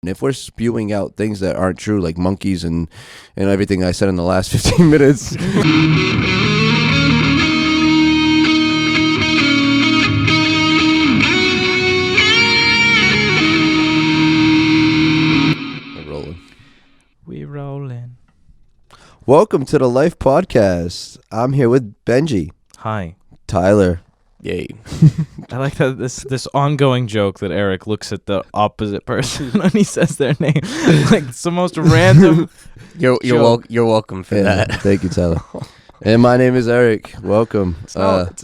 And if we're spewing out things that aren't true, like monkeys and everything I said in the last 15 minutes. We rolling. Welcome to the Life Podcast. I'm here with Benji. Hi. Tyler. Yay. I like that this ongoing joke that Eric looks at the opposite person when he says their name. Like it's the most random. You're welcome for that. Thank you, Tyler. And my name is Eric. Welcome. It's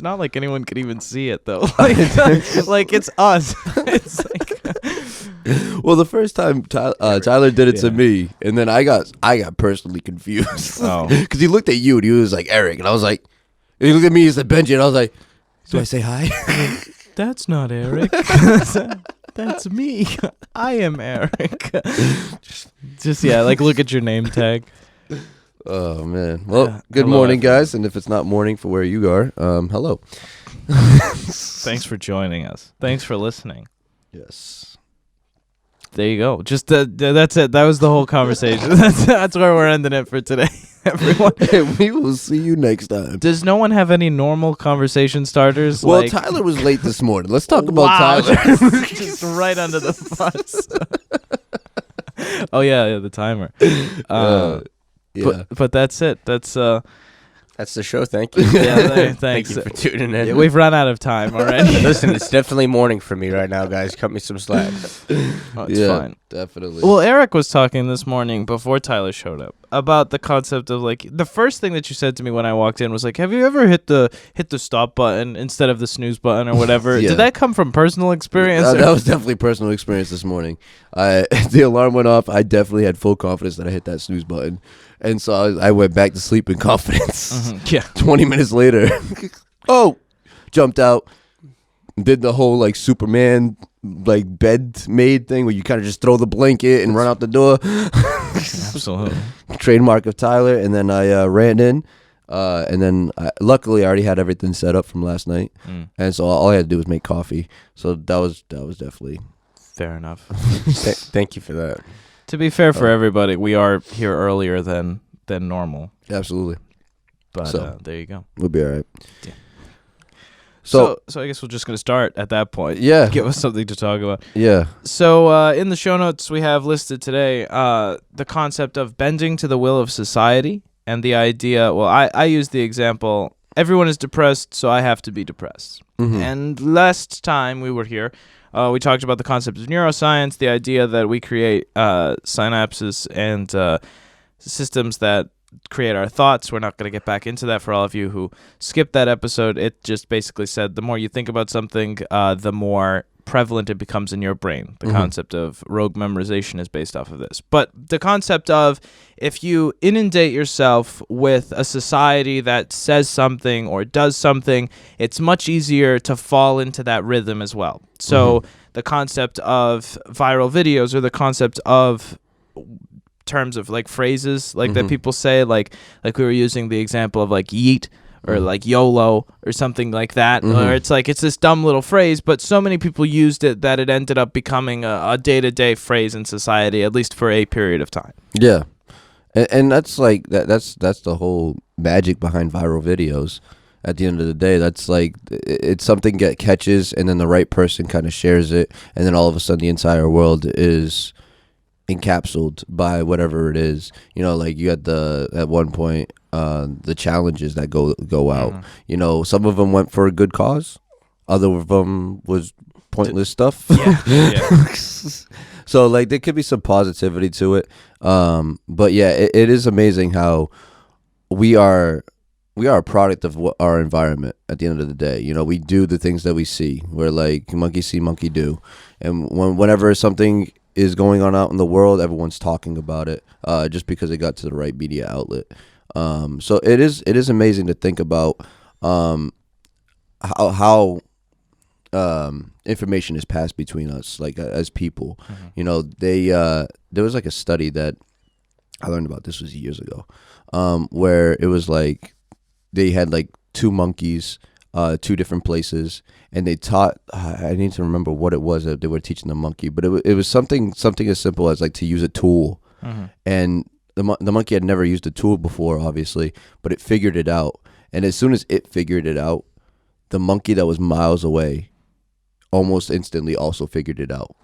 not like anyone could even see it though. Like it's us. It's like well, the first time Tyler did it to me, and then I got personally confused. Oh. Because he looked at you and he was like Eric, and I was like, and he looked at me as the Benji, and I was like, do I say hi? That's not Eric. That's me. I am Eric. Just like look at your name tag. Oh man. Well, Yeah. good Hello, morning, everyone. guys. And if it's not morning for where you are, hello. Thanks for joining us. Thanks for listening. Yes. There you go. Just that's it. That was the whole conversation. That's where we're ending it for today, everyone. And we will see you next time. Does no one have any normal conversation starters? Well, Tyler was late this morning. Let's talk about Wow, Tyler. just right under the bus. Oh yeah, the timer. Yeah. But that's it. That's That's the show. Thank you. thanks. Thank you for tuning in. Yeah, we've run out of time already. Listen, it's definitely morning for me right now, guys. Cut me some slack. Oh, it's fine. Definitely. Well, Eric was talking this morning before Tyler showed up about the concept of like the first thing that you said to me when I walked in was like, "Have you ever hit the stop button instead of the snooze button or whatever?" Yeah. Did that come from personal experience? That was definitely personal experience this morning. The alarm went off. I definitely had full confidence that I hit that snooze button. And so I went back to sleep in confidence. Mm-hmm. Yeah. 20 minutes later, jumped out, did the whole like Superman like bed made thing where you kind of just throw the blanket and run out the door. Absolutely. Trademark of Tyler. And then I ran in. And then luckily I already had everything set up from last night. And so all I had to do was make coffee. So that was definitely Fair enough. Thank you for that. To be fair for everybody, we are here earlier than normal. absolutely. But So. there you go. We'll be all right. Yeah. So I guess we're just going to start at that point. yeah. Give us something to talk about. Yeah. So in the show notes we have listed today the concept of bending to the will of society and the idea, well, I use the example, everyone is depressed, so I have to be depressed. Mhm. And last time we were here, we talked about the concept of neuroscience, the idea that we create synapses and systems that create our thoughts. We're not going to get back into that for all of you who skipped that episode. It just basically said the more you think about something, the more prevalent it becomes in your brain. The concept of rogue memorization is based off of this. But the concept of if you inundate yourself with a society that says something or does something, it's much easier to fall into that rhythm as well. So the concept of viral videos or the concept of terms of like phrases like that people say, like we were using the example of like yeet or like YOLO or something like that, or it's like it's this dumb little phrase, but so many people used it that it ended up becoming a day-to-day phrase in society, at least for a period of time. Yeah. And that's like that's the whole magic behind viral videos. At the end of the day, that's like it's something that catches, and then the right person kind of shares it, and then all of a sudden the entire world is encapsulated by whatever it is. You know, like you had at one point the challenges that go out. You know, some of them went for a good cause, other of them was pointless stuff. Yeah. So like there could be some positivity to it. But yeah, it is amazing how we are a product of what our environment at the end of the day. You know, we do the things that we see. We're like monkey see, monkey do. And whenever something is going on out in the world, everyone's talking about it just because it got to the right media outlet. So it is amazing to think about how information is passed between us, like as people. You know, there was like a study that I learned about, this was years ago, where it was like they had like two monkeys two different places, and they taught. I need to remember what it was that they were teaching the monkey, but it was something as simple as like to use a tool, and the monkey had never used a tool before, obviously, but it figured it out, and as soon as it figured it out, the monkey that was miles away, almost instantly also figured it out.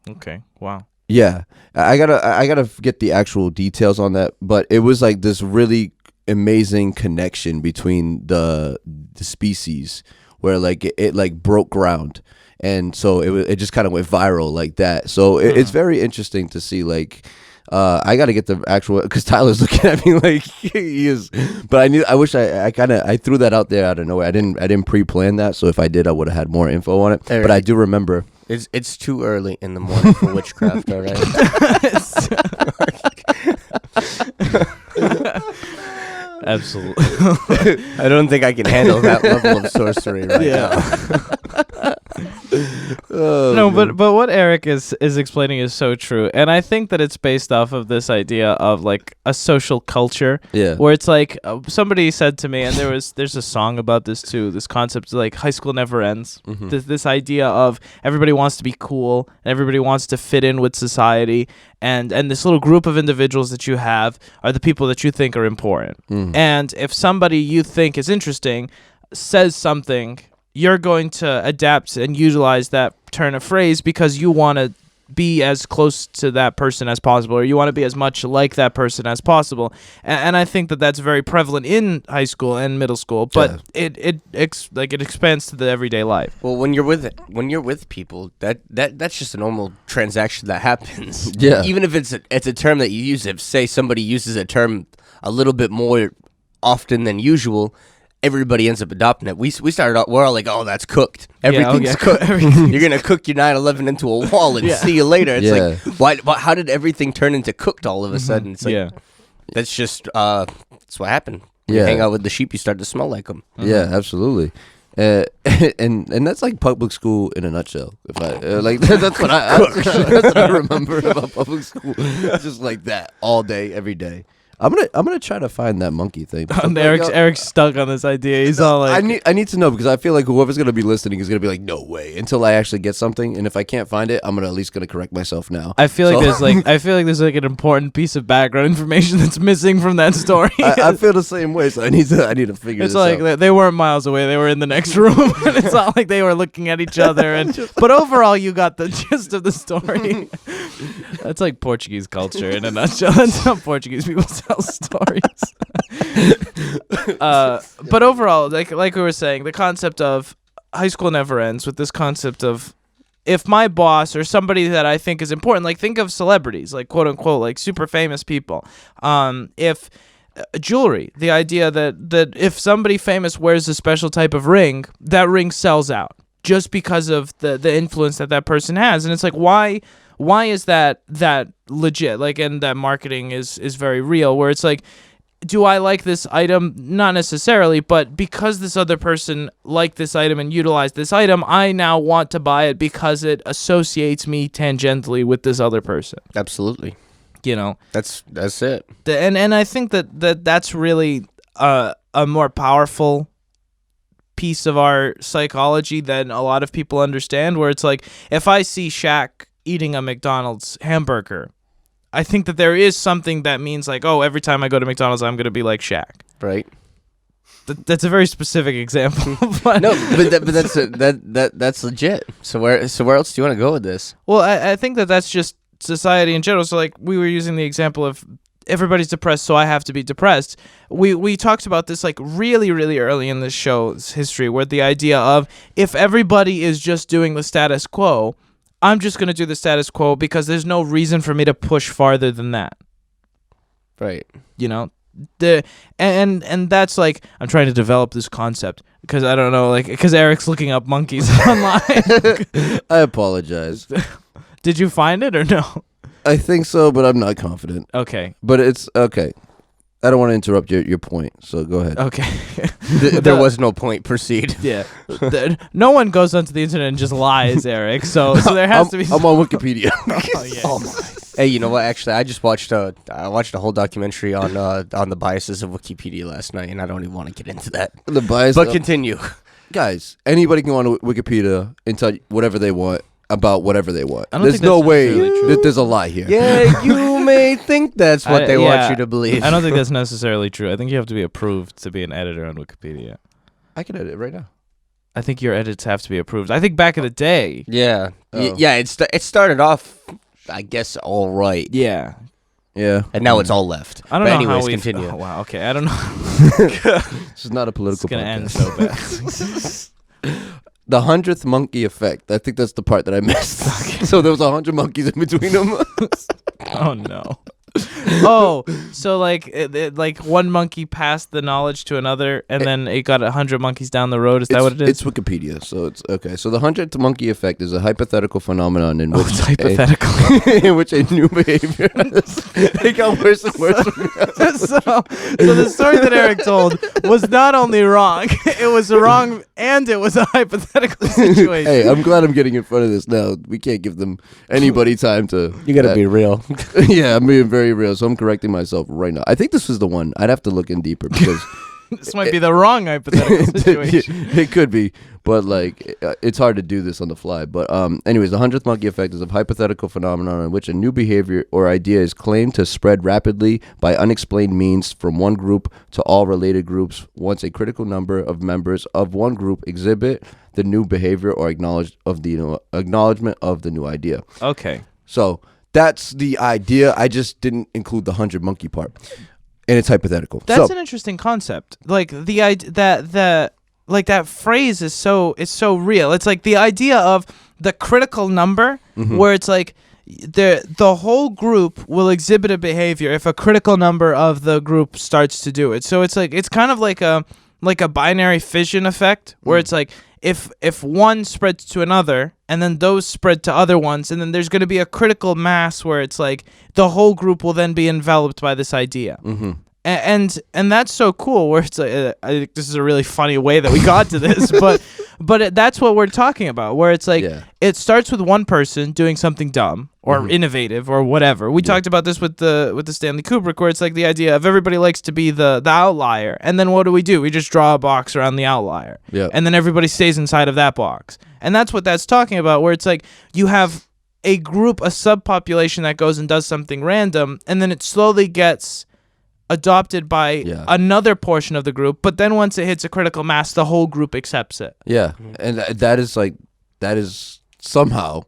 Okay. Wow. Yeah, I gotta get the actual details on that, but it was like this really amazing connection between the species where like it like broke ground, and so it just kind of went viral like that. So it's very interesting to see like. I got to get the actual, because Tyler's looking at me like he is, but I wish I threw that out there out of nowhere. I didn't pre-plan that, so if I did, I would have had more info on it. Eric, but I do remember. It's too early in the morning for witchcraft, all right? Absolutely. I don't think I can handle that level of sorcery right now. No, but what Eric is explaining is so true, and I think that it's based off of this idea of like a social culture. Yeah. Where it's like somebody said to me, and there's a song about this too. This concept like high school never ends. This idea of everybody wants to be cool, and everybody wants to fit in with society, and this little group of individuals that you have are the people that you think are important. And if somebody you think is interesting says something, you're going to adapt and utilize that turn of phrase because you want to be as close to that person as possible, or you want to be as much like that person as possible. And I think that that's very prevalent in high school and middle school, but it expands to the everyday life. Well, when you're with people, that's just a normal transaction that happens. Yeah. Even if it's a term that you use, if say somebody uses a term a little bit more often than usual, everybody ends up adopting it. We started out, we're all like, oh, that's cooked. Everything's cooked. You're going to cook your 9/11 into a wall and see you later. It's like, how did everything turn into cooked all of a sudden? It's like, that's just, that's what happened. When you hang out with the sheep, you start to smell like them. Yeah, absolutely. And that's like public school in a nutshell. If I like, that's what I remember about public school. It's just like that all day, every day. I'm gonna try to find that monkey thing. Eric's stuck on this idea. He's all like, I need to know, because I feel like whoever's gonna be listening is gonna be like, no way, until I actually get something. And if I can't find it, I'm at least gonna correct myself now. I feel like there's like an important piece of background information that's missing from that story. I feel the same way, so I need to figure it's this out. It's like they weren't miles away; they were in the next room, and it's not like they were looking at each other. But overall, you got the gist of the story. That's like Portuguese culture in a nutshell. That's how Portuguese people tell stories. But overall, like we were saying, the concept of high school never ends with this concept of, if my boss or somebody that I think is important, like think of celebrities, like quote unquote, like super famous people. If jewelry, the idea that if somebody famous wears a special type of ring, that ring sells out just because of the influence that person has. And it's like, why is that legit? Like, and that marketing is very real, where it's like, do I like this item? Not necessarily, but because this other person liked this item and utilized this item, I now want to buy it because it associates me tangentially with this other person. Absolutely. You know, that's it. And I think that's really a more powerful piece of our psychology than a lot of people understand, where it's like, if I see Shaq eating a McDonald's hamburger, I think that there is something that means like, oh, every time I go to McDonald's, I'm going to be like Shaq. Right. That's a very specific example. But no, but that's legit. So where else do you want to go with this? Well, I think that's just society in general. So like we were using the example of everybody's depressed, so I have to be depressed. We talked about this like really, really early in the show's history, where the idea of, if everybody is just doing the status quo, I'm just going to do the status quo because there's no reason for me to push farther than that. Right. You know, and that's like, I'm trying to develop this concept because I don't know, like, because Eric's looking up monkeys online. I apologize. Did you find it or no? I think so, but I'm not confident. Okay. But it's okay. I don't want to interrupt your point, so go ahead. Okay. There was no point. Proceed. Yeah. No one goes onto the internet and just lies, Eric. So there has to be. I'm on Wikipedia. Oh, yeah. Oh my. Hey, you know what? Actually, I just watched a whole documentary on the biases of Wikipedia last night, and I don't even want to get into that. The bias. But continue. Guys, anybody can go on Wikipedia and tell whatever they want about whatever they want. I don't There's think no that's way necessarily true. that there's a lie here. Yeah, you may think that's what they want you to believe. I don't think that's necessarily true. I think you have to be approved to be an editor on Wikipedia. I can edit it right now. I think your edits have to be approved. I think back in the day. Yeah. Oh. Yeah, it started off, I guess, all right. Yeah. Yeah. And now it's all left. I don't But know anyways, how we continue. Oh, wow. Okay. I don't know. This is not a It's political gonna end podcast. so bad. The 100th monkey effect. I think that's the part that I missed. So there was 100 monkeys in between them. Oh no. Oh, so like like one monkey passed the knowledge to another, and then it got 100 monkeys down the road. Is that what it is? It's Wikipedia, so it's okay. So the 100th monkey effect is a hypothetical phenomenon in which it's hypothetical. in which a new behavior. It got worse and worse. So the story that Eric told was not only wrong, it was wrong, and it was a hypothetical situation. Hey, I'm glad I'm getting in front of this now. We can't give them anybody time to. You got to be real. Yeah, I'm being very real, so I'm correcting myself right now. I think this was the one. I'd have to look in deeper because This might be the wrong hypothetical situation. it could be, but like it's hard to do this on the fly. But anyways, the 100th monkey effect is a hypothetical phenomenon in which a new behavior or idea is claimed to spread rapidly by unexplained means from one group to all related groups once a critical number of members of one group exhibit the new behavior or acknowledgement of the new idea. Okay. So that's the idea. I just didn't include the 100 monkey part. And it's hypothetical. That's so, an interesting concept. Like the that phrase is so real. It's like the idea of the critical number, where it's like the whole group will exhibit a behavior if a critical number of the group starts to do it. So it's like it's kind of like a binary fission effect, where it's like if one spreads to another, and then those spread to other ones, and then there's going to be a critical mass where it's like the whole group will then be enveloped by this idea. mm-hmm. And that's so cool. Where it's like, I think this is a really funny way that we got to this, but that's what we're talking about. Where it's like it starts with one person doing something dumb or innovative or whatever. We talked about this with the Stanley Kubrick, where it's like the idea of everybody likes to be the outlier, and then what do? We just draw a box around the outlier, and then everybody stays inside of that box. And that's what that's talking about. Where it's like you have a group, a subpopulation that goes and does something random, and then it slowly gets adopted by another portion of the group, but then once it hits a critical mass, the whole group accepts it. Yeah, and that is somehow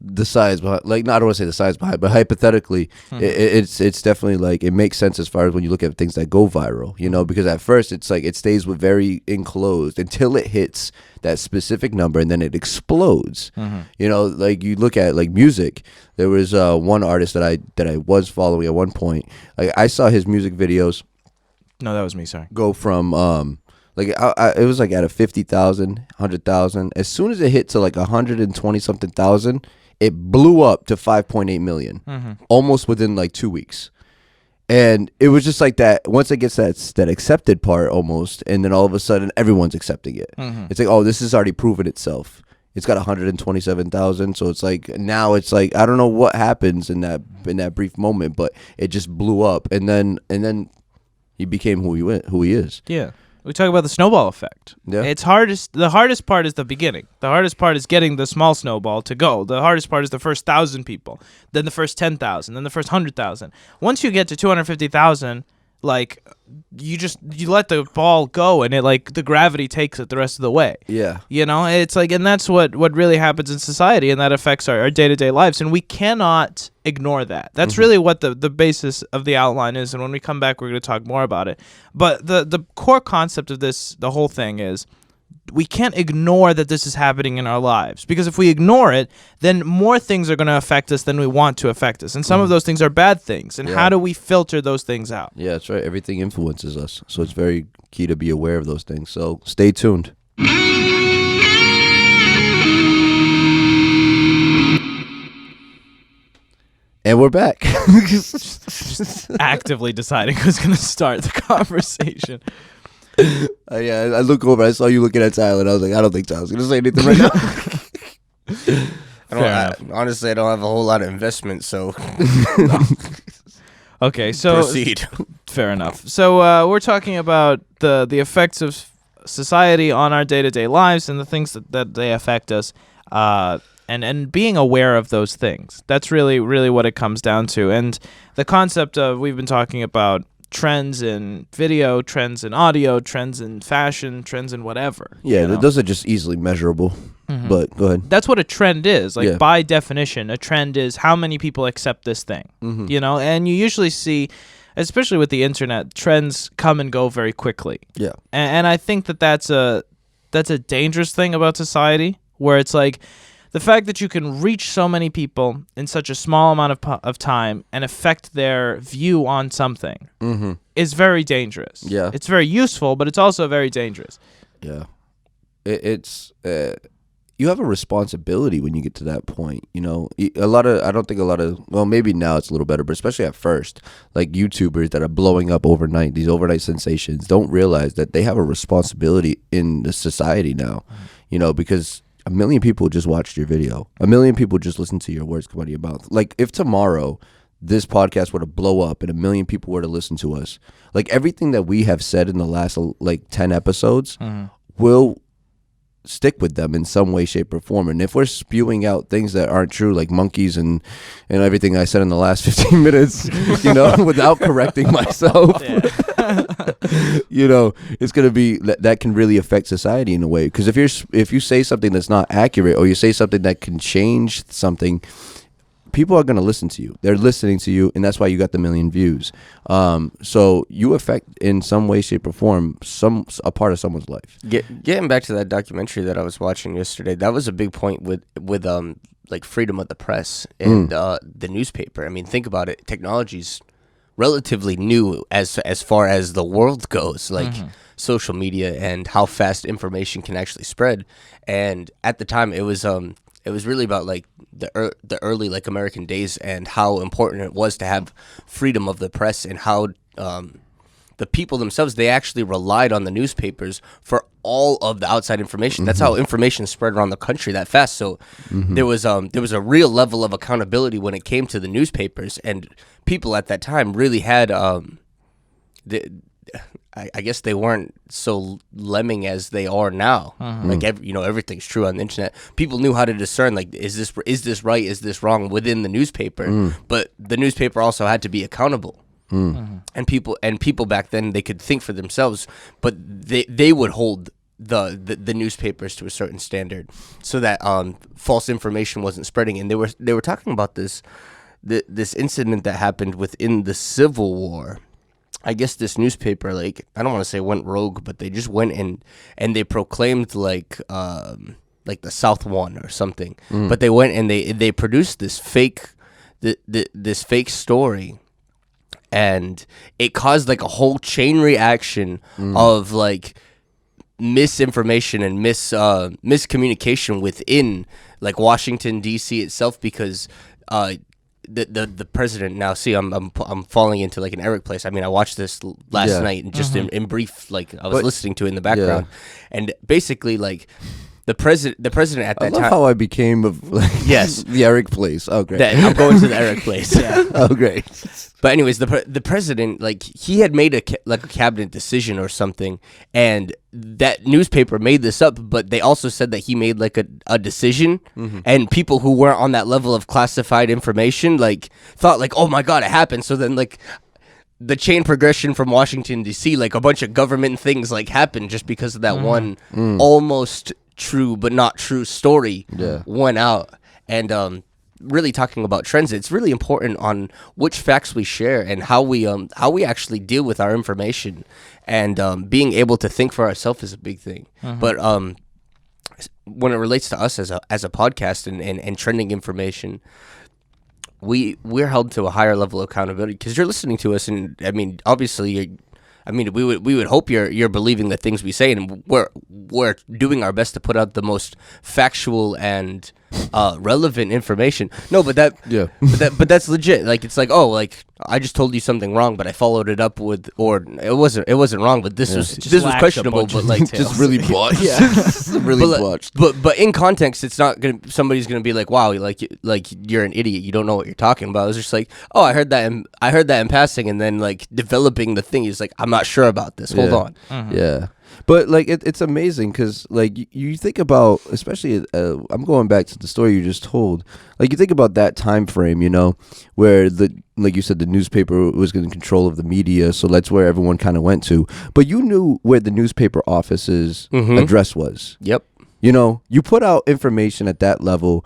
the science behind. Like, I don't want to say the science behind, but hypothetically, it's definitely like it makes sense as far as when you look at things that go viral. You know, because at first it's like it stays with very enclosed until it hits that specific number, and then it explodes. You know, like you look at like music. There was one artist that I was following at one point. Like I saw his music videos. No, that was me. Sorry. Go from like it was like at a 50,000, 100,000. As soon as it hit to like 120 something thousand, it blew up to 5.8 million, almost within like 2 weeks. And it was just like that. Once it gets that accepted part almost, and then all of a sudden everyone's accepting it. It's like, oh, this has already proven itself. It's got 127,000, so it's like now it's like I don't know what happens in that brief moment, but it just blew up, and then he became who he is. Yeah. We talk about the snowball effect. Yeah. The hardest part is the beginning. The hardest part is getting the small snowball to go. The hardest part is the first 1,000 people, then the first 10,000, then the first 100,000. Once you get to 250,000, like you let the ball go, and it like the gravity takes it the rest of the way. Yeah. You know, it's like, and that's what really happens in society, and that affects our day-to-day lives, and we cannot ignore that. That's really what the basis of the outline is, and when we come back, we're going to talk more about it. But the core concept of this, the whole thing is, we can't ignore that this is happening in our lives, because if we ignore it, then more things are going to affect us than we want to affect us, and some of those things are bad things, and how do we filter those things out? Yeah, that's right. Everything influences us, so it's very key to be aware of those things. So stay tuned. And we're back. Just actively deciding who's going to start the conversation. I look over. I saw you looking at Tyler, and I was like, I don't think Tyler's gonna say anything right now. Honestly, I don't have a whole lot of investment, so Okay, so proceed. fair enough. So we're talking about the effects of society on our day-to-day lives and the things that they affect us, and being aware of those things. That's really what it comes down to. And the concept of, we've been talking about trends in video, trends in audio, trends in fashion, trends in whatever. Yeah, those are just easily measurable. Mm-hmm. But go ahead. That's what a trend is. Like, Yeah. by definition, a trend is how many people accept this thing. Mhm. You know, and you usually see, especially with the internet, trends come and go very quickly. Yeah. And I think that's a dangerous thing about society, where it's like the fact that you can reach so many people in such a small amount of time and affect their view on something is very dangerous. Yeah. It's very useful, but it's also very dangerous. Yeah. It's you have a responsibility when you get to that point. You know, well, maybe now it's a little better, but especially at first, like YouTubers that are blowing up overnight, these overnight sensations, don't realize that they have a responsibility in the society now. You know, because 1 million people just watched your video. 1 million people just listened to your words come out of your mouth. Like, if tomorrow this podcast were to blow up and 1 million people were to listen to us, like, everything that we have said in the last 10 episodes will stick with them in some way, shape, or form. And if we're spewing out things that aren't true, like monkeys and everything I said in the last 15 minutes, you know, without correcting myself, you know, it's going to be that can really affect society in a way. Because if you say something that's not accurate, or you say something that can change something, people are going to listen to you. They're listening to you, and that's why you got the 1 million views. So you affect in some way, shape, or form a part of someone's life. Getting back to that documentary that I was watching yesterday, that was a big point with like freedom of the press and the newspaper. I mean, think about it. Technology's relatively new as far as the world goes, like social media and how fast information can actually spread. And at the time, it was really about like the early like American days and how important it was to have freedom of the press, and how the people themselves, they actually relied on the newspapers for all of the outside information. That's how information spread around the country that fast. So there was a real level of accountability when it came to the newspapers, and people at that time really had I guess they weren't so lemming as they are now. Like everything's true on the internet. People knew how to discern, like, is this right, is this wrong within the newspaper. But the newspaper also had to be accountable. And people back then, they could think for themselves, but they would hold the newspapers to a certain standard so that false information wasn't spreading. And they were talking about this incident that happened within the Civil War. I guess this newspaper, like, I don't want to say went rogue, but they just went and they proclaimed like the South won or something. But they went and they produced this fake story, and it caused like a whole chain reaction of like misinformation and miscommunication within like Washington D.C. itself, because the president, now see, I'm falling into like an Eric place. I mean, I watched this last night, and just in brief, like I was listening to it in the background, and basically like the president at that I love time. how I became Yes, the Eric place. Oh, great. I'm going to the Eric place. Oh, great. But anyways, the president, like, he had made a cabinet decision or something, and that newspaper made this up, but they also said that he made like a decision, and people who weren't on that level of classified information like thought like, oh my God, it happened. So then like the chain progression from Washington D.C., like a bunch of government things like happened just because of that one almost true but not true story went out. And really talking about trends, it's really important on which facts we share and how we actually deal with our information, and being able to think for ourselves is a big thing. But when it relates to us as a podcast and trending information, we're held to a higher level of accountability because you're listening to us, and I mean, obviously we would hope you're believing the things we say, and we're doing our best to put out the most factual and relevant information. No, but that Yeah. but that's legit. Like it's like, oh, like I just told you something wrong, but I followed it up with, or it wasn't wrong, but this was questionable, but like Just really botched. Really botched. But in context, it's not gonna. Somebody's gonna be like, "Wow, like you're an idiot. You don't know what you're talking about." It's just like, "Oh, I heard that in passing," and then like developing the thing is like, "I'm not sure about this. Hold on." Yeah. But like it's amazing because like you think about, especially I'm going back to the story you just told. Like you think about that time frame, you know, where like you said, the newspaper was getting control of the media, so that's where everyone kind of went to. But you knew where the newspaper office's address was. Yep. You know, you put out information at that level.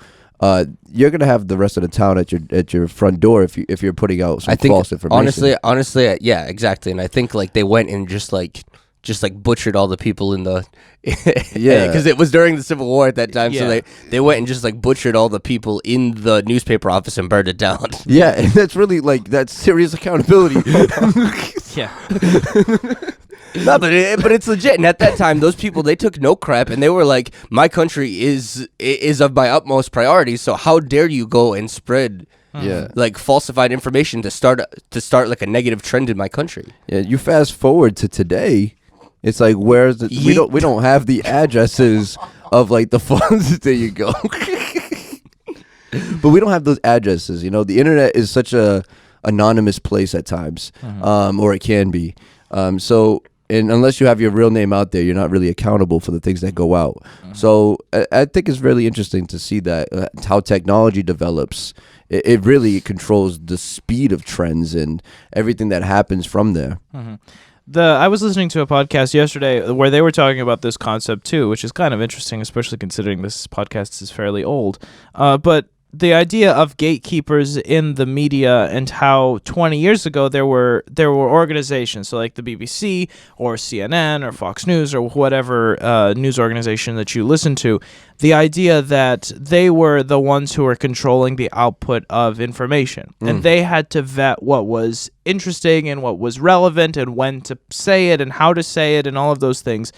You're gonna have the rest of the town at your front door if you're putting out some false information. Honestly, yeah, exactly. And I think like they went and just butchered all the people in the because it was during the Civil War at that time, so they went and just like butchered all the people in the newspaper office and burned it down. Yeah, and that's really like that's serious accountability. Yeah. No, but it's legit. And at that time, those people, they took no crap, and they were like, "My country is of my utmost priority. So how dare you go and spread like falsified information to start like a negative trend in my country?" Yeah, you fast forward to today, it's like where's the we don't have the addresses of like the funds. There you go. But we don't have those addresses. You know, the internet is such a anonymous place at times, or it can be. So. And unless you have your real name out there, you're not really accountable for the things that go out. So I think it's really interesting to see that how technology develops. It really controls the speed of trends and everything that happens from there. I was listening to a podcast yesterday where they were talking about this concept too, which is kind of interesting, especially considering this podcast is fairly old. But the idea of gatekeepers in the media and how 20 years ago there were organizations, so like the BBC or CNN or Fox News or whatever news organization that you listen to, the idea that they were the ones who were controlling the output of information. And they had to vet what was interesting and what was relevant and when to say it and how to say it and all of those things.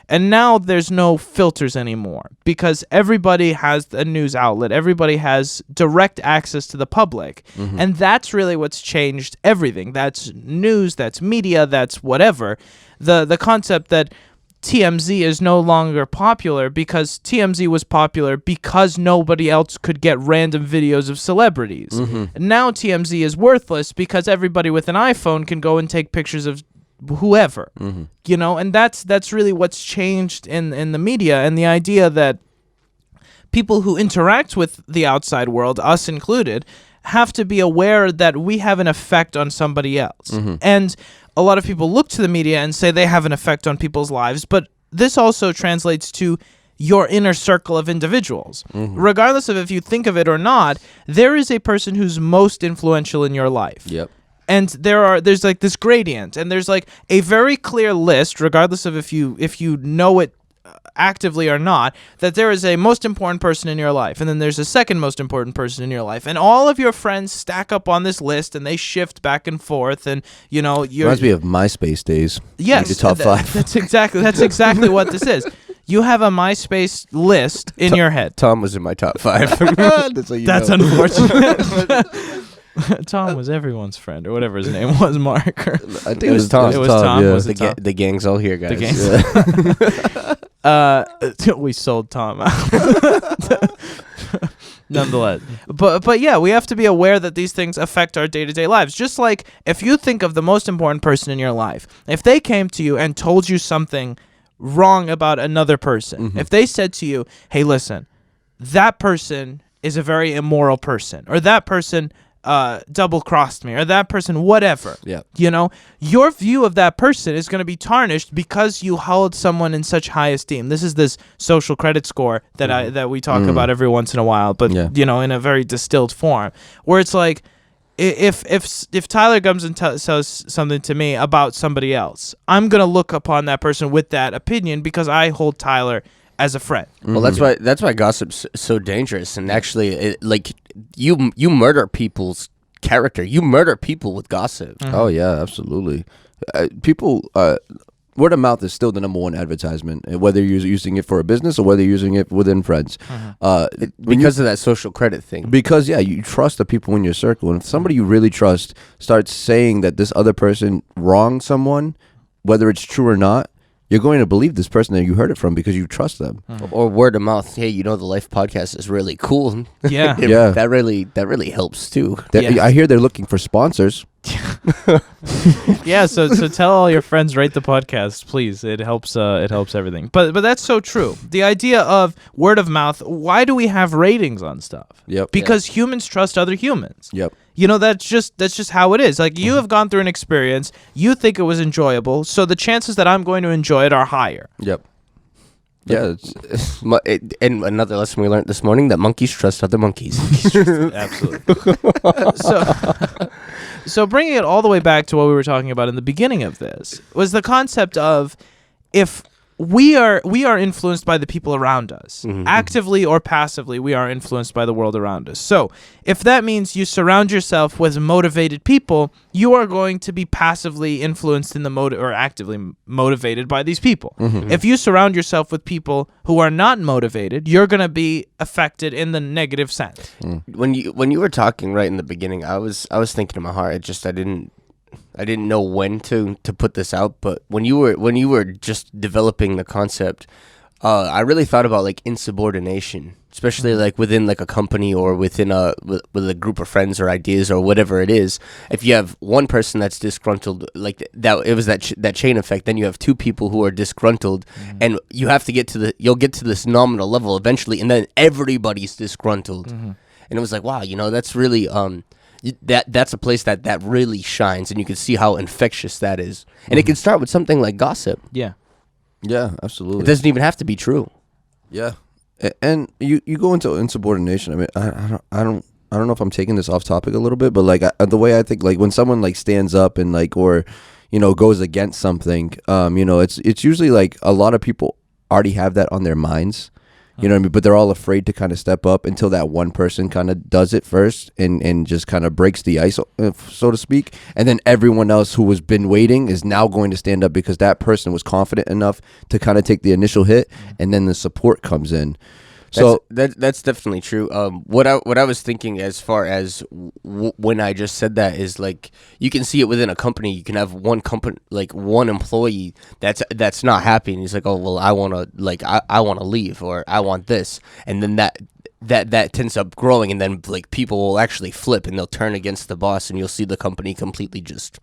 And now there's no filters anymore because everybody has a news outlet. Everybody has direct access to the public. And that's really what's changed everything. That's news, that's media, that's whatever. The concept that TMZ is no longer popular because TMZ was popular because nobody else could get random videos of celebrities. And now TMZ is worthless because everybody with an iPhone can go and take pictures of whoever, you know, and that's really what's changed in the media, and the idea that people who interact with the outside world, us included, have to be aware that we have an effect on somebody else. And a lot of people look to the media and say they have an effect on people's lives, but this also translates to your inner circle of individuals. Regardless of if you think of it or not, there is a person who's most influential in your life. Yep. And there's like this gradient, and there's like a very clear list, regardless of if you know it actively or not, that there is a most important person in your life, and then there's a second most important person in your life, and all of your friends stack up on this list, and they shift back and forth, and you know reminds me of MySpace days. Yes, the top 5. That's exactly what this is. You have a MySpace list in your head. Tom was in my top 5. That's unfortunate. Tom was everyone's friend, or whatever his name was, Mark. I think it was Tom. It was Tom. Yeah. Was it Tom? The gang's all here, guys. The gang. We sold Tom out. Nonetheless, but yeah, we have to be aware that these things affect our day-to-day lives. Just like if you think of the most important person in your life, if they came to you and told you something wrong about another person, if they said to you, "Hey, listen, that person is a very immoral person," or "That person double-crossed me," or "that person," whatever. Yeah. You know, your view of that person is going to be tarnished because you held someone in such high esteem. This is this social credit score that that we talk about every once in a while, but you know, in a very distilled form, where it's like, if Tyler comes and says something to me about somebody else, I'm gonna look upon that person with that opinion because I hold Tyler as a friend. Well, that's why gossip's so dangerous, and actually, like you murder people's character. You murder people with gossip. Oh yeah, absolutely. People word of mouth is still the number one advertisement, whether you're using it for a business or whether you're using it within friends. Because of that social credit thing. Because you trust the people in your circle, and if somebody you really trust starts saying that this other person wronged someone, whether it's true or not, you're going to believe this person that you heard it from because you trust them. Or word of mouth. Hey, the Life podcast is really cool. Yeah. Yeah. That really helps too. I hear they're looking for sponsors. Yeah, so tell all your friends, rate the podcast, please. It helps everything. But that's so true. The idea of word of mouth, why do we have ratings on stuff? Yep. Because humans trust other humans. Yep. That's just how it is. Like, you have gone through an experience, you think it was enjoyable, so the chances that I'm going to enjoy it are higher. Yep. Yeah. And another lesson we learned this morning, that monkeys trust other monkeys. Absolutely. So bringing it all the way back to what we were talking about in the beginning of this was the concept of, if we are influenced by the people around us, actively or passively, we are influenced by the world around us. So if that means you surround yourself with motivated people, you are going to be passively influenced in or actively motivated by these people. If you surround yourself with people who are not motivated, you're going to be affected in the negative sense. When you were talking right in the beginning, I was thinking in my heart, I didn't know when to put this out, but when you were just developing the concept, I really thought about like insubordination, especially like within like a company or within with a group of friends or ideas or whatever it is. If you have one person that's disgruntled, like that, it was that chain effect. Then you have two people who are disgruntled, and you have to you'll get to this nominal level eventually, and then everybody's disgruntled, and it was like, wow, that's really that's a place that really shines, and you can see how infectious that is. And it can start with something like gossip. Yeah. Yeah, absolutely. It doesn't even have to be true. Yeah. And you go into insubordination. I mean, I don't know if I'm taking this off topic a little bit, but like the way I think, like when someone like stands up and like, or goes against something, it's usually like a lot of people already have that on their minds. You know what I mean? But they're all afraid to kind of step up until that one person kind of does it first and just kind of breaks the ice, so to speak. And then everyone else who has been waiting is now going to stand up because that person was confident enough to kind of take the initial hit, and then the support comes in. So that's definitely true. What I was thinking as far as when I just said that is, like, you can see it within a company. You can have one company, like one employee that's not happy, and he's like, oh well, I want to leave, or I want this, and then that tends up growing, and then like people will actually flip and they'll turn against the boss, and you'll see the company completely just.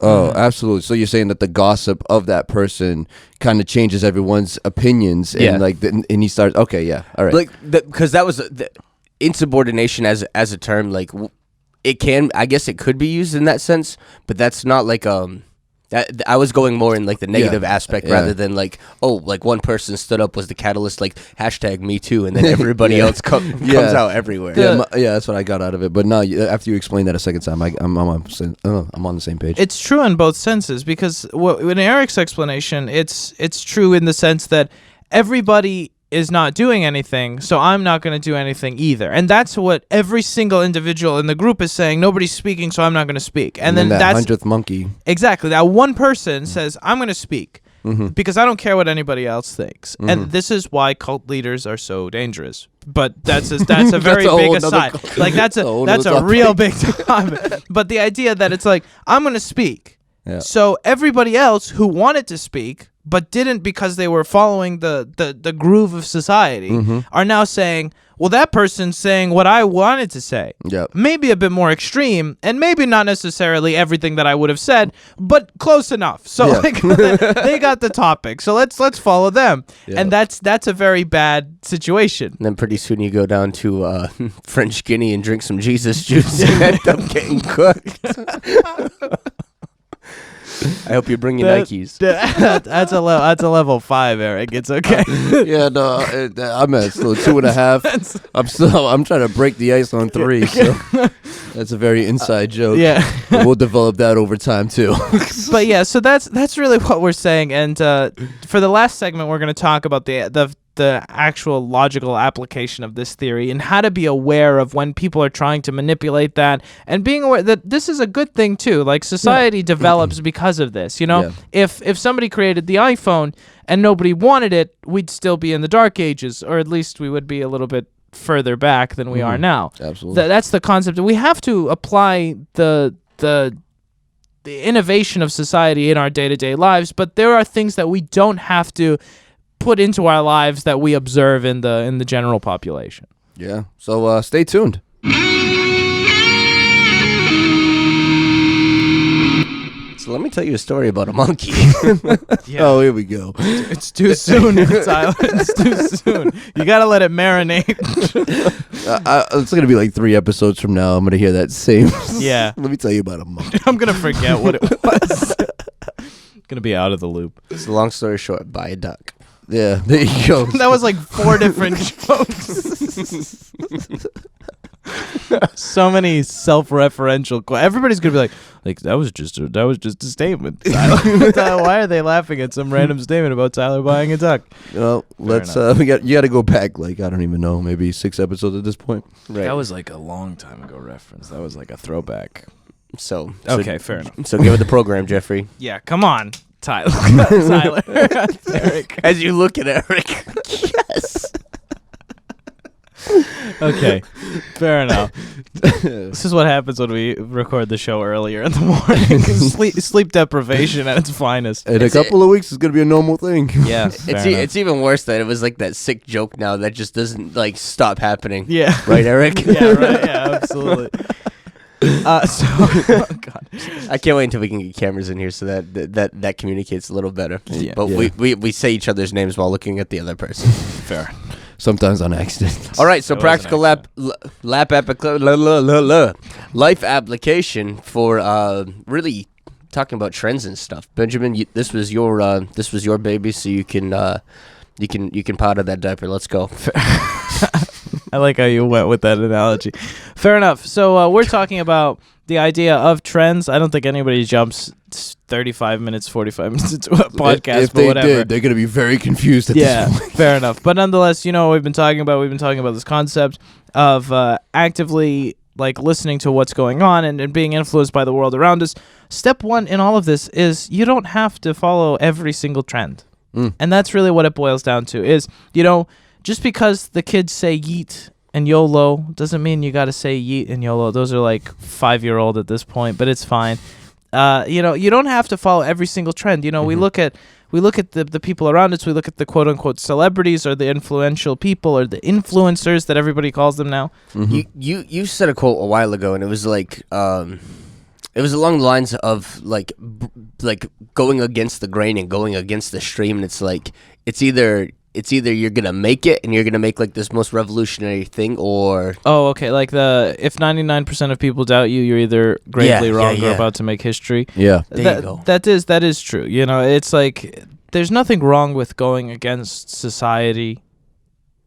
Oh, absolutely. So you're saying that the gossip of that person kind of changes everyone's opinions, and and he starts. Okay, yeah, all right. Because that was insubordination as a term. Like, it can, I guess, it could be used in that sense, but that's not like that. I was going more in like the negative aspect rather than like, oh, like one person stood up was the catalyst, like #MeToo, and then everybody else comes out everywhere. Yeah, that's what I got out of it. But no, after you explain that a second time, I'm on the same page. It's true in both senses, because in Eric's explanation, it's true in the sense that everybody is not doing anything, so I'm not going to do anything either. And that's what every single individual in the group is saying. Nobody's speaking, so I'm not going to speak. And then that that's 100th monkey. Exactly. That one person says, I'm going to speak because I don't care what anybody else thinks. And this is why cult leaders are so dangerous. But that's a very big aside. Like, that's a real big topic. But the idea that it's like, I'm going to speak. Yeah. So everybody else who wanted to speak but didn't because they were following the groove of society are now saying, well, that person's saying what I wanted to say. Yep. Maybe a bit more extreme, and maybe not necessarily everything that I would have said, but close enough. So like, they got the topic. So let's follow them. Yep. And that's a very bad situation. And then pretty soon you go down to French Guinea and drink some Jesus juice and end up getting cooked. I hope you bring your Nikes. That's a level 5, Eric. It's okay. Yeah, no, I'm at still 2.5. I'm trying to break the ice on 3. So that's a very inside joke. Yeah, we'll develop that over time too. But yeah, so that's really what we're saying. And for the last segment, we're going to talk about the the actual logical application of this theory and how to be aware of when people are trying to manipulate that, and being aware that this is a good thing too. Like society develops because of this. You know, if somebody created the iPhone and nobody wanted it, we'd still be in the dark ages, or at least we would be a little bit further back than we are now. Absolutely. That's the concept. We have to apply the innovation of society in our day-to-day lives, but there are things that we don't have to put into our lives that we observe in the general population. Yeah. So stay tuned. So let me tell you a story about a monkey. Oh, here we go. It's too soon, Tyler. It's too soon. You gotta let it marinate. It's going to be like 3 episodes from now. I'm going to hear that same. Yeah. Let me tell you about a monkey. I'm gonna forget what it was. Gonna be out of the loop. So long story short, buy a duck. Yeah, there you go. That was like 4 different jokes. So many self-referential. Everybody's gonna be like that was just a statement. Tyler, why are they laughing at some random statement about Tyler buying a duck? Well, let's. You got to go back. Like I don't even know, maybe 6 episodes at this point. Right. That was like a long time ago reference. That was like a throwback. So Okay, fair enough. So give it the program, Jeffrey. Yeah, come on, Tyler. Tyler. Eric. As you look at Eric. Yes. Okay, fair enough. This is what happens when we record the show earlier in the morning. Sleep deprivation at its finest. In a couple of weeks, it's gonna be a normal thing. Yeah, It's even worse that it was like that sick joke now that just doesn't like stop happening. Yeah. Right, Eric? Yeah, right. Yeah, absolutely. Oh God. I can't wait until we can get cameras in here so that communicates a little better. Yeah. But Yeah. we say each other's names while looking at the other person. Fair. Sometimes on accident. All right, so That was practical an life application for really talking about trends and stuff. Benjamin, this was your baby, so you can powder that diaper. Let's go. I like how you went with that analogy. Fair enough. So we're talking about the idea of trends. I don't think anybody jumps 35 minutes, 45 minutes into a podcast, If but they whatever. did, they're gonna be very confused at Yeah, this point. fair enough. But nonetheless, you know what we've been talking about. We've been talking about this concept of actively like listening to what's going on and being influenced by the world around us. Step 1 in all of this is you don't have to follow every single trend. And that's really what it boils down to is, you know, just because the kids say yeet and YOLO doesn't mean you got to say yeet and YOLO. Those are like 5-year-old at this point, but it's fine. You know, you don't have to follow every single trend. You know, we look at the people around us. We look at the quote unquote celebrities or the influential people or the influencers that everybody calls them now. You said a quote a while ago, and it was like it was along the lines of like going against the grain and going against the stream. And it's like it's either you're gonna make it and you're gonna make like this most revolutionary thing, or Oh, okay. Like if 99% of people doubt you, you're either gravely wrong or yeah. about to make history. Yeah. There you go. That is true. You know, it's like there's nothing wrong with going against society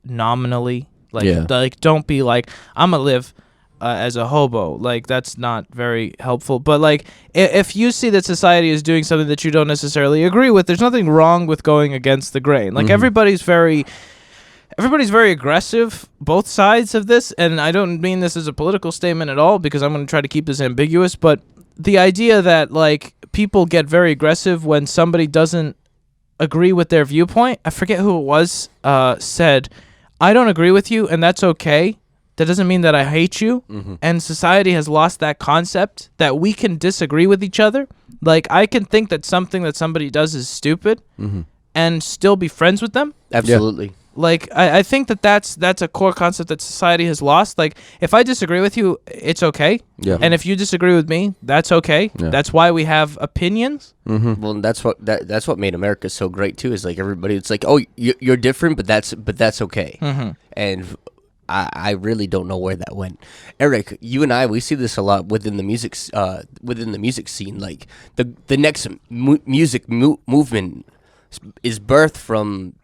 nominally. Like, Yeah. like don't be like, I'm gonna live as a hobo. Like, that's not very helpful. But like, if you see that society is doing something that you don't necessarily agree with, there's nothing wrong with going against the grain. Like, everybody's very aggressive, both sides of this, and I don't mean this as a political statement at all because I'm going to try to keep this ambiguous, but the idea that like people get very aggressive when somebody doesn't agree with their viewpoint, I forget who it was, said, I don't agree with you and that's okay. That doesn't mean that I hate you. And society has lost that concept that we can disagree with each other. Like, I can think that something that somebody does is stupid and still be friends with them. absolutely. Like, I think that's a core concept that society has lost. Like, if I disagree with you, it's okay. Yeah. And if you disagree with me, that's okay. Yeah. That's why we have opinions. Well, that's what made America so great too. Is like everybody, it's like, oh, you're different, but that's okay. And I really don't know where that went. Eric, you and I, we see this a lot within the music scene. Like the next music movement is birthed from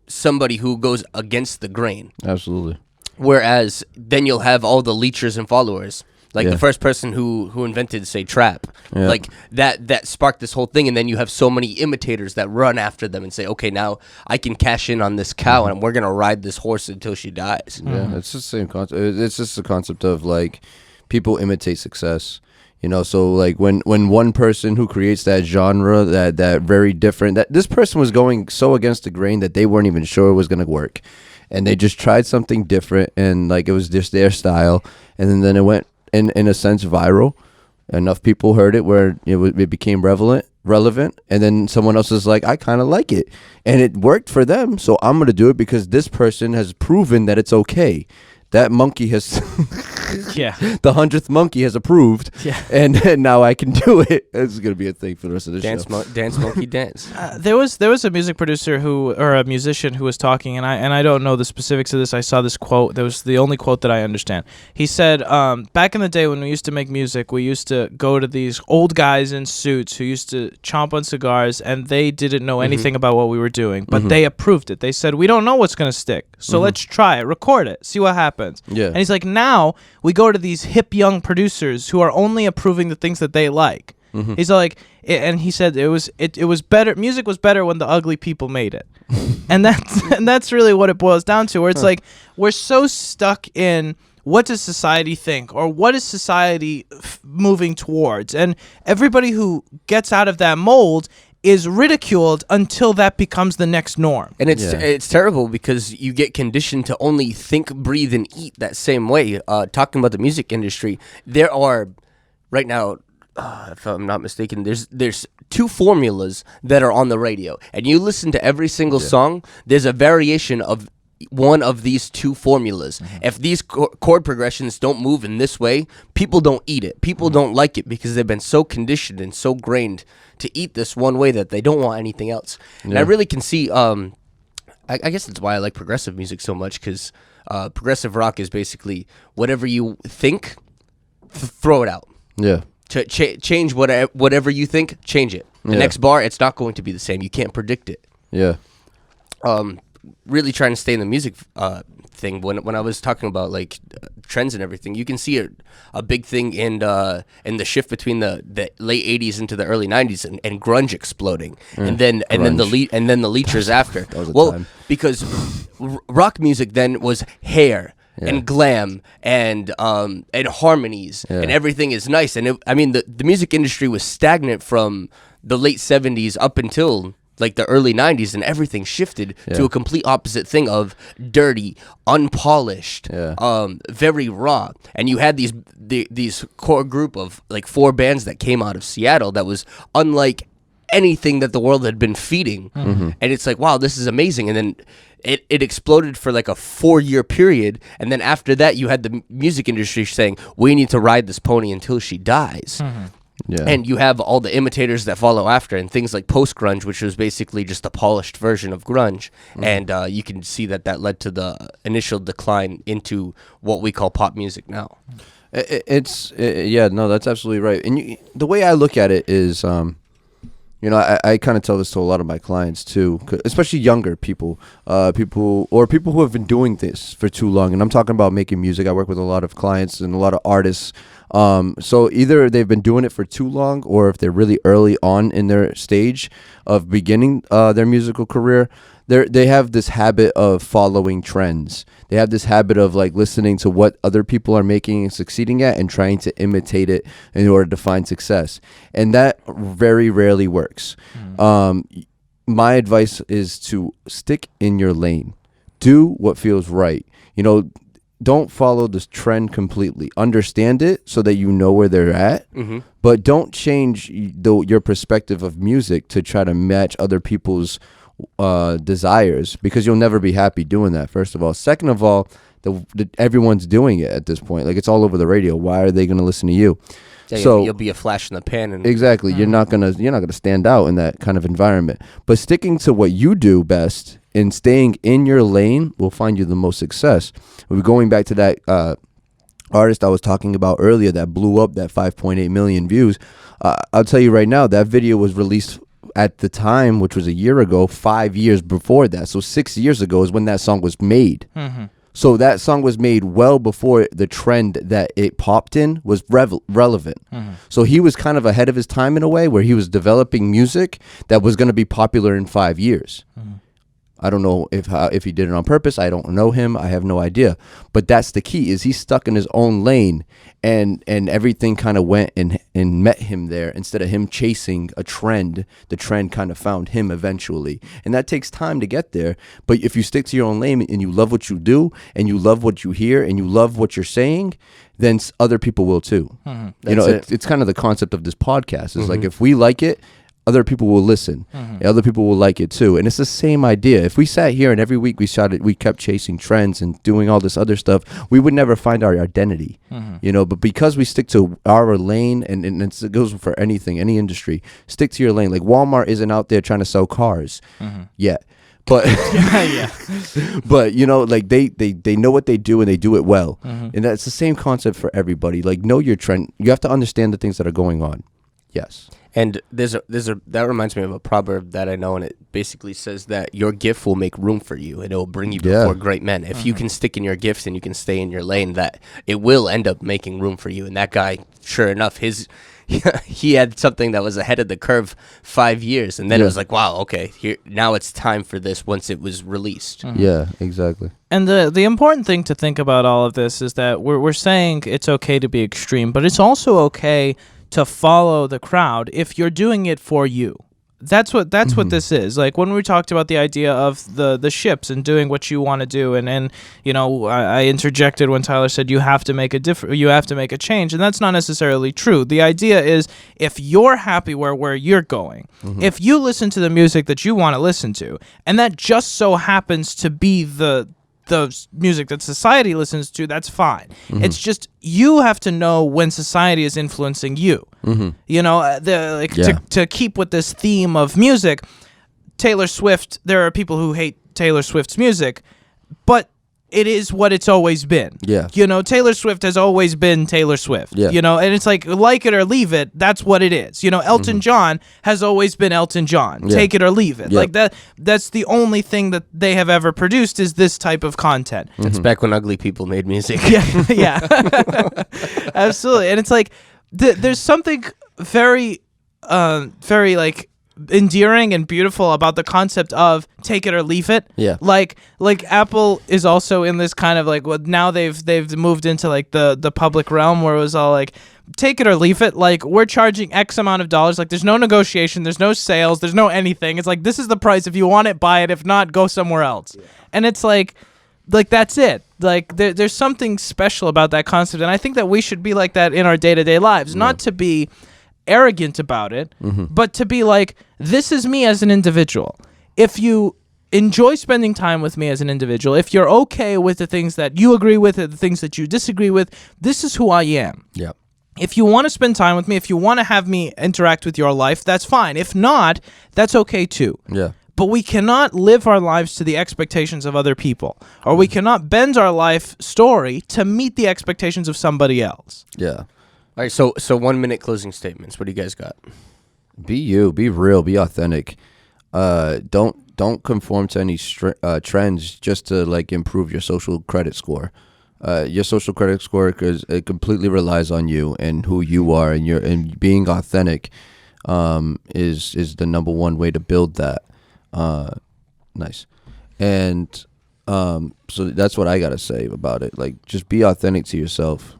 somebody who goes against the grain. Absolutely. Whereas then you'll have all the leechers and followers. Like the first person who invented, say, trap. Yeah. Like that sparked this whole thing, and then you have so many imitators that run after them and say, okay, now I can cash in on this cow, and we're gonna ride this horse until she dies. Yeah, it's just the same concept. It's just the concept of like people imitate success. You know, so like when one person who creates that genre, that very different, that this person was going so against the grain that they weren't even sure it was gonna work, and they just tried something different, and like it was just their style, and then it went in a sense viral. Enough people heard it where it became relevant, and then someone else is like, I kind of like it, and it worked for them, so I'm gonna do it because this person has proven that it's okay. That monkey has Yeah. the 100th monkey has approved, Yeah. and now I can do it. This is gonna be a thing for the rest of the show. Dance monkey dance. There was a music producer or a musician who was talking, and I don't know the specifics of this. I saw this quote. That was the only quote that I understand. He said, back in the day when we used to make music, we used to go to these old guys in suits who used to chomp on cigars, and they didn't know anything about what we were doing, but they approved it. They said, we don't know what's gonna stick, so let's try it, record it, see what happens. Yeah. And he's like, now we go to these hip young producers who are only approving the things that they like. He's like, and he said it was better. Music was better when the ugly people made it, and that's really what it boils down to. Where it's like we're so stuck in what does society think, or what is society moving towards, and everybody who gets out of that mold is ridiculed until that becomes the next norm. And it's terrible because you get conditioned to only think, breathe, and eat that same way. Talking about the music industry, there are right now, if I'm not mistaken, there's 2 formulas that are on the radio, and you listen to every single song. There's a variation of one of these 2 formulas. If these chord progressions don't move in this way, people don't eat it. People don't like it because they've been so conditioned and so grained to eat this one way that they don't want anything else. And I really can see, I guess that's why I like progressive music so much, because progressive rock is basically whatever you think, throw it out. Yeah. Change whatever you think, change it. The next bar, it's not going to be the same. You can't predict it. Yeah. Really trying to stay in the music thing. When I was talking about like trends and everything, you can see a big thing in the shift between the late '80s into the early '90s and grunge exploding, and then the Leechers after. Time. Because rock music then was hair. And glam and harmonies and everything is nice, and the music industry was stagnant from the late '70s up until like the early 90s, and everything shifted to a complete opposite thing of dirty, unpolished, very raw. And you had these core group of like 4 bands that came out of Seattle that was unlike anything that the world had been feeding. And it's like, wow, this is amazing. And then it exploded for like a 4-year period, and then after that you had the music industry saying, we need to ride this pony until she dies. Yeah. And you have all the imitators that follow after, and things like post-grunge, which was basically just a polished version of grunge. And you can see that led to the initial decline into what we call pop music now. That's absolutely right. And the way I look at it is, I kind of tell this to a lot of my clients too, especially younger people who have been doing this for too long. And I'm talking about making music. I work with a lot of clients and a lot of artists. So either they've been doing it for too long, or if they're really early on in their stage of beginning their musical career, they have this habit of following trends. They have this habit of like listening to what other people are making and succeeding at and trying to imitate it in order to find success. And that very rarely works. My advice is to stick in your lane. Do what feels right. Don't follow this trend completely. Understand it so that you know where they're at, but don't change your perspective of music to try to match other people's desires, because you'll never be happy doing that, first of all. Second of all, everyone's doing it at this point. Like, it's all over the radio. Why are they going to listen to you? Yeah, so you'll be a flash in the pan. And exactly. You're not gonna stand out in that kind of environment. But sticking to what you do best and staying in your lane will find you the most success. We're going back to that artist I was talking about earlier that blew up, that 5.8 million views. I'll tell you right now, that video was released at the time, which was a year ago, 5 years before that. So 6 years ago is when that song was made. So that song was made well before the trend that it popped in was relevant. So he was kind of ahead of his time in a way, where he was developing music that was going to be popular in 5 years. I don't know if he did it on purpose. I don't know him. I have no idea. But that's the key, is he's stuck in his own lane, and everything kind of went and met him there. Instead of him chasing a trend, the trend kind of found him eventually. And that takes time to get there. But if you stick to your own lane and you love what you do and you love what you hear and you love what you're saying, then other people will too. You know, it's kind of the concept of this podcast. Is like, if we like it, other people will listen. Other people will like it too. And it's the same idea. If we sat here and every week we kept chasing trends and doing all this other stuff, we would never find our identity. You know, but because we stick to our lane, and it goes for anything, any industry, stick to your lane. Like Walmart isn't out there trying to sell cars yet. But but you know, like they know what they do and they do it well. And that's the same concept for everybody. Like, know your trend. You have to understand the things that are going on. Yes. And that reminds me of a proverb that I know, and it basically says that your gift will make room for you, and it will bring you before great men. If you can stick in your gifts and you can stay in your lane, that it will end up making room for you. And that guy, sure enough, he had something that was ahead of the curve 5 years, and then it was like, wow, okay, now it's time for this once it was released. Yeah, exactly. And the important thing to think about all of this is that we're saying it's okay to be extreme, but it's also okay to follow the crowd if you're doing it for you. That's what this is. Like when we talked about the idea of the ships and doing what you want to do, and you know, I interjected when Tyler said you have to make a change, and that's not necessarily true. The idea is, if you're happy where you're going, if you listen to the music that you want to listen to, and that just so happens to be the music that society listens to, that's fine. It's just you have to know when society is influencing you. You know, to keep with this theme of music, Taylor Swift, there are people who hate Taylor Swift's music, but it is what it's always been. Yeah. You know, Taylor Swift has always been Taylor Swift. Yeah. You know, and it's like it or leave it, that's what it is. You know, Elton John has always been Elton John. Yeah. Take it or leave it. Yep. Like that's the only thing that they have ever produced, is this type of content. It's back when ugly people made music. Yeah. Absolutely. And it's like there's something very like endearing and beautiful about the concept of take it or leave it. Yeah. Like Apple is also in this kind of like, well, now they've moved into like the public realm where it was all like, take it or leave it. Like, we're charging X amount of dollars. Like, there's no negotiation, there's no sales, there's no anything. It's like, this is the price. If you want it, buy it. If not, go somewhere else. Yeah. And it's like that's it. Like there's something special about that concept, and I think that we should be like that in our day-to-day lives. Not to be arrogant about it, but to be like, this is me as an individual. If you enjoy spending time with me as an individual, if you're okay with the things that you agree with and the things that you disagree with, this is who I am. Yeah. If you want to spend time with me, if you want to have me interact with your life, that's fine. If not, that's okay too. Yeah. But we cannot live our lives to the expectations of other people, or we cannot bend our life story to meet the expectations of somebody else. All Yeah. right, so 1 minute closing statements. What do you guys got? Be you, be real, be authentic. Don't conform to any trends just to like improve your social credit score. Your social credit score, because it completely relies on you and who you are, and being authentic is the number one way to build that. Nice. And so that's what I gotta say about it. Like, just be authentic to yourself.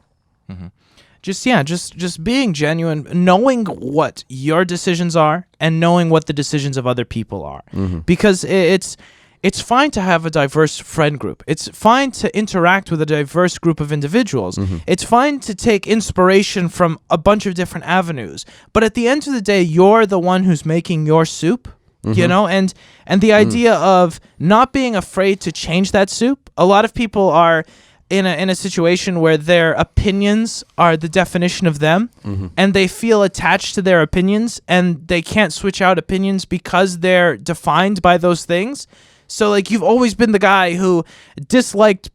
Just being genuine, knowing what your decisions are and knowing what the decisions of other people are. Because it's fine to have a diverse friend group. It's fine to interact with a diverse group of individuals. It's fine to take inspiration from a bunch of different avenues. But at the end of the day, you're the one who's making your soup. You know, and the idea of not being afraid to change that soup. A lot of people are in a situation where their opinions are the definition of them, and they feel attached to their opinions, and they can't switch out opinions because they're defined by those things. So, like, you've always been the guy who disliked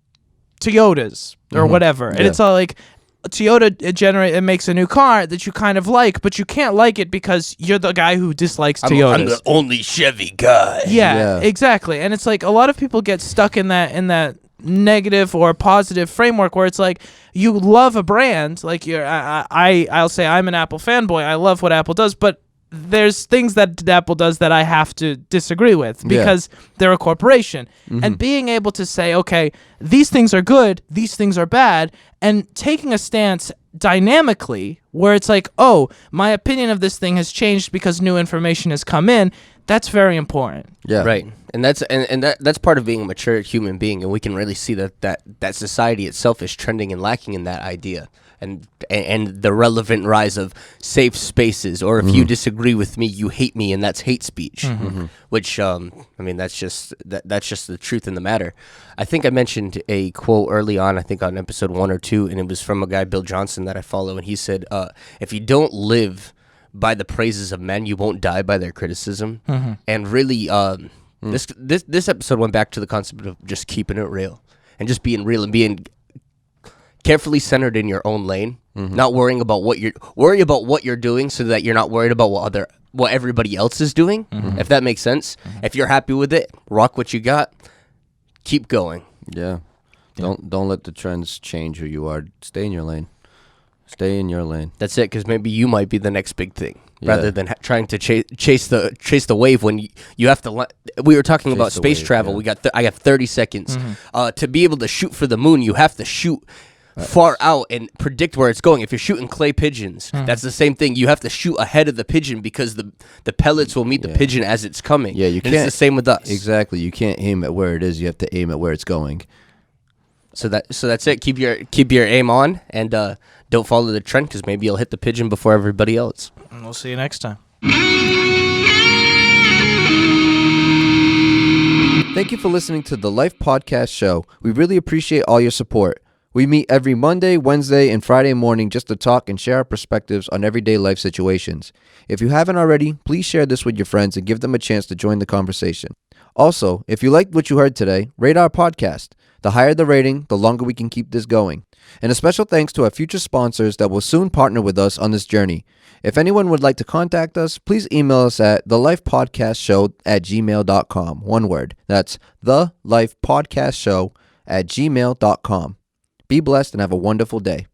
Toyotas or whatever, and it's all like, Toyota it makes a new car that you kind of like, but you can't like it because you're the guy who dislikes Toyotas. I'm the only Chevy guy. Yeah, exactly. And it's like a lot of people get stuck in that negative or positive framework where it's like you love a brand, like I'll say I'm an Apple fanboy. I love what Apple does, but there's things that Apple does that I have to disagree with because they're a corporation. And being able to say, okay, these things are good, these things are bad, and taking a stance dynamically where it's like, oh, my opinion of this thing has changed because new information has come in, that's very important. Yeah. Right. And that's part of being a mature human being, and we can really see that society itself is trending and lacking in that idea. And the relevant rise of safe spaces, or if you disagree with me, you hate me, and that's hate speech. Which I mean, that's just the truth in the matter. I think I mentioned a quote early on, I think on episode 1 or 2, and it was from a guy, Bill Johnson, that I follow, and he said, "If you don't live by the praises of men, you won't die by their criticism." And really, this episode went back to the concept of just keeping it real and just being real and being carefully centered in your own lane, not worrying about what you're doing, so that you're not worried about what everybody else is doing. If that makes sense. If you're happy with it, rock what you got, keep going. Yeah. Don't let the trends change who you are. Stay in your lane. Stay in your lane. That's it, because maybe you might be the next big thing, rather than trying to chase the wave when you have to. We were talking about space travel. Yeah. I have 30 seconds. To be able to shoot for the moon, you have to shoot far out and predict where it's going. If you're shooting clay pigeons, that's the same thing. You have to shoot ahead of the pigeon, because the pellets will meet the pigeon as it's coming. Yeah, you and can't. It's the same with us. Exactly. You can't aim at where it is. You have to aim at where it's going. So that's it. Keep your aim on, and don't follow the trend, because maybe you'll hit the pigeon before everybody else. And we'll see you next time. Thank you for listening to the Life Podcast Show. We really appreciate all your support. We meet every Monday, Wednesday, and Friday morning just to talk and share our perspectives on everyday life situations. If you haven't already, please share this with your friends and give them a chance to join the conversation. Also, if you liked what you heard today, rate our podcast. The higher the rating, the longer we can keep this going. And a special thanks to our future sponsors that will soon partner with us on this journey. If anyone would like to contact us, please email us at thelifepodcastshow@gmail.com. One word. That's thelifepodcastshow@gmail.com. Be blessed and have a wonderful day.